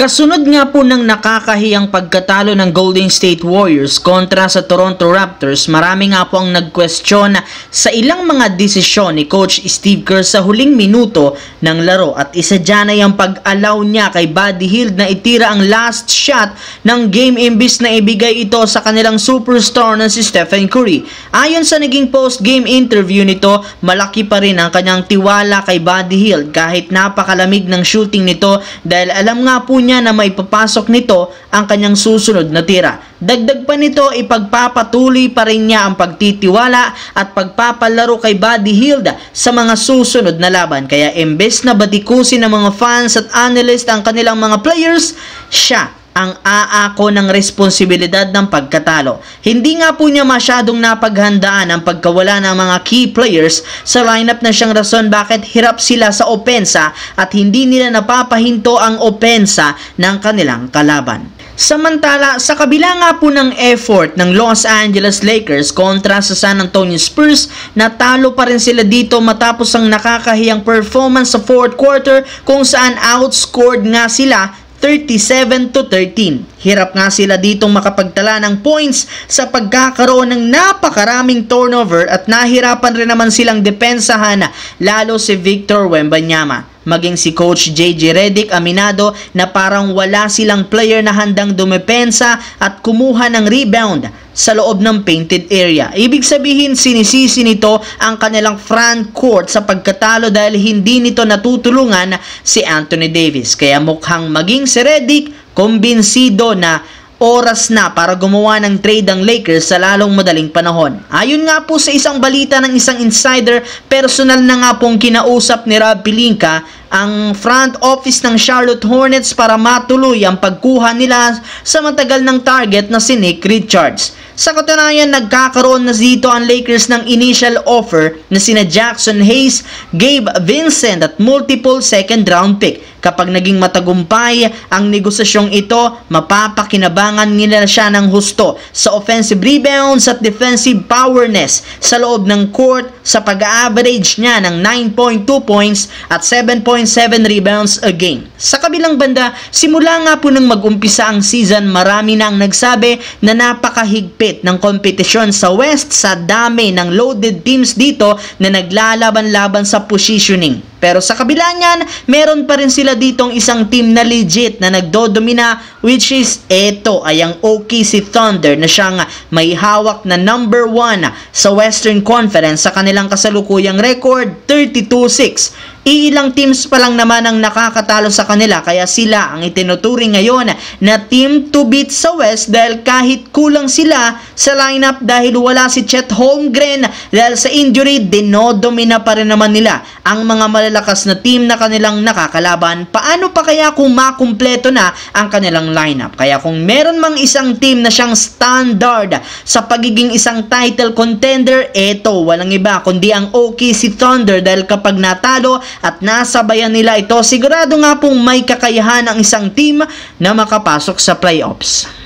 Kasunod nga po ng nakakahiyang pagkatalo ng Golden State Warriors kontra sa Toronto Raptors, marami nga po ang nagkwestiyon sa ilang mga desisyon ni Coach Steve Kerr sa huling minuto ng laro at isa dyan ay ang pag-allow niya kay Buddy Hield na itira ang last shot ng game imbis na ibigay ito sa kanilang superstar na si Stephen Curry. Ayon sa naging post-game interview nito, malaki pa rin ang kanyang tiwala kay Buddy Hield kahit napakalamig ng shooting nito dahil alam nga po niya na may papasok nito ang kanyang susunod na tira. Dagdag pa nito, ipagpapatuloy pa rin niya ang pagtitiwala at pagpapalaro kay Buddy Hield sa mga susunod na laban. Kaya imbes na batikusin ng mga fans at analyst ang kanilang mga players, siya ang aako ng responsibilidad ng pagkatalo. Hindi nga po niya masyadong napaghandaan ang pagkawala ng mga key players sa lineup na siyang rason bakit hirap sila sa opensa at hindi nila napapahinto ang opensa ng kanilang kalaban. Samantala, sa kabila nga po ng effort ng Los Angeles Lakers kontra sa San Antonio Spurs, natalo pa rin sila dito matapos ang nakakahiyang performance sa fourth quarter kung saan outscored nga sila 37-13. Hirap nga sila ditong makapagtala ng points sa pagkakaroon ng napakaraming turnover at nahirapan rin naman silang depensahan lalo si Victor Wembanyama. Maging si Coach JJ Redick aminado na parang wala silang player na handang dumepensa at kumuha ng rebound sa loob ng painted area. Ibig sabihin, sinisisi nito ang kanilang front court sa pagkatalo dahil hindi nito natutulungan si Anthony Davis. Kaya mukhang maging si Redick kumbinsido na oras na para gumawa ng trade ang Lakers sa lalong madaling panahon. Ayon nga po sa isang balita ng isang insider, personal na nga pong kinausap ni Rob Pelinka ang front office ng Charlotte Hornets para matuloy ang pagkuha nila sa matagal ng target na si Nick Richards. Sa katunayan, nagkakaroon na dito ang Lakers ng initial offer na sina Jackson Hayes, Gabe Vincent at multiple second round pick. Kapag naging matagumpay ang negosasyong ito, mapapakinabangan nila siya ng husto sa offensive rebounds at defensive powerness sa loob ng court sa pag-average niya ng 9.2 points at 7.7 rebounds a game. Sa kabilang banda, simula nga po nang mag-umpisa ang season, marami na ang nagsabi na napakahigpit ng kompetisyon sa West sa dami ng loaded teams dito na naglalaban-laban sa positioning. Pero sa kabila niyan, meron pa rin sila ditong isang team na legit na nagdodomina, which is ito ay ang OKC Thunder na siyang may hawak na number 1 sa Western Conference sa kanilang kasalukuyang record, 32-6. Iilang teams pa lang naman ang nakakatalo sa kanila kaya sila ang itinuturing ngayon na team to beat sa West dahil kahit kulang sila sa lineup dahil wala si Chet Holmgren dahil sa injury, dinodomina pa rin naman nila ang mga malalakas na team na kanilang nakakalaban. Paano pa kaya kung makumpleto na ang kanilang lineup? Kaya kung meron mang isang team na siyang standard sa pagiging isang title contender, eto walang iba kundi ang OKC Thunder dahil kapag natalo at nasabayan nila ito, sigurado nga pong may kakayahan ang isang team na makapasok sa playoffs.